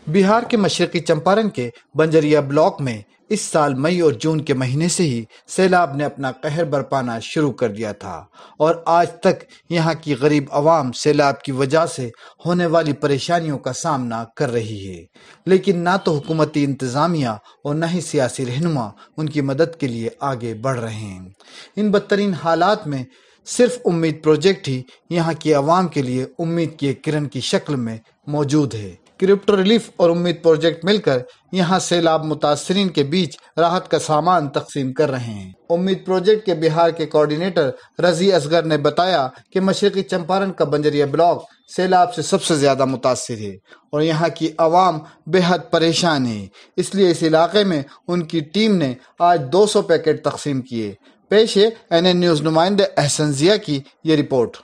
बिहार के मशरकी चंपारण के बंजरिया ब्लॉक में इस साल मई और जून के महीने से ही सैलाब ने अपना कहर बरपाना शुरू कर दिया था और आज तक यहाँ की गरीब आवाम सैलाब की वजह से होने वाली परेशानियों का सामना कर रही है। लेकिन ना तो हुकूमती इंतजामिया और न ही सियासी रहनुमा उनकी मदद के लिए आगे बढ़ रहे हैं। इन बदतरीन हालात में सिर्फ उम्मीद प्रोजेक्ट ही यहाँ की आवाम के लिए उम्मीद की एक किरण की शक्ल में मौजूद है। क्रिप्टो रिलीफ और उम्मीद प्रोजेक्ट मिलकर यहाँ सैलाब मुतासरीन के बीच राहत का सामान तकसीम कर रहे हैं। उम्मीद प्रोजेक्ट के बिहार के कोऑर्डिनेटर रजी असगर ने बताया कि मशरकी चंपारण का बंजरिया ब्लॉक सैलाब से सबसे ज्यादा मुतासिर है और यहाँ की आवाम बेहद परेशान है। इसलिए इस इलाके में उनकी टीम ने आज 200 पैकेट तकसीम किए। पेश है NN न्यूज नुमाइंदे अहसन जिया की ये रिपोर्ट।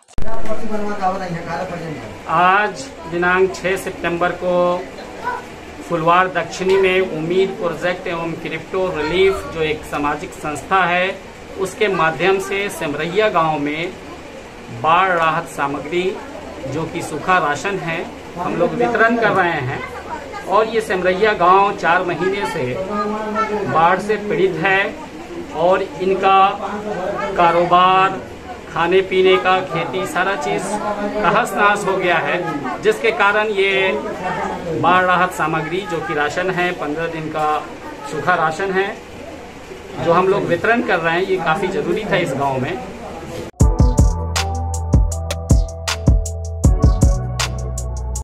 आज दिनांक 6 सितंबर को फुलवार दक्षिणी में उम्मीद प्रोजेक्ट एवं क्रिप्टो रिलीफ जो एक सामाजिक संस्था है उसके माध्यम से सेमरैया गांव में बाढ़ राहत सामग्री जो कि सूखा राशन है हम लोग वितरण कर रहे हैं। और ये सेमरैया गांव 4 महीने से बाढ़ से पीड़ित है और इनका कारोबार, खाने पीने का, खेती, सारा चीज़ तहस नहस हो गया है, जिसके कारण ये बाढ़ राहत सामग्री जो कि राशन है 15 दिन का सूखा राशन है जो हम लोग वितरण कर रहे हैं, ये काफ़ी ज़रूरी था इस गांव में।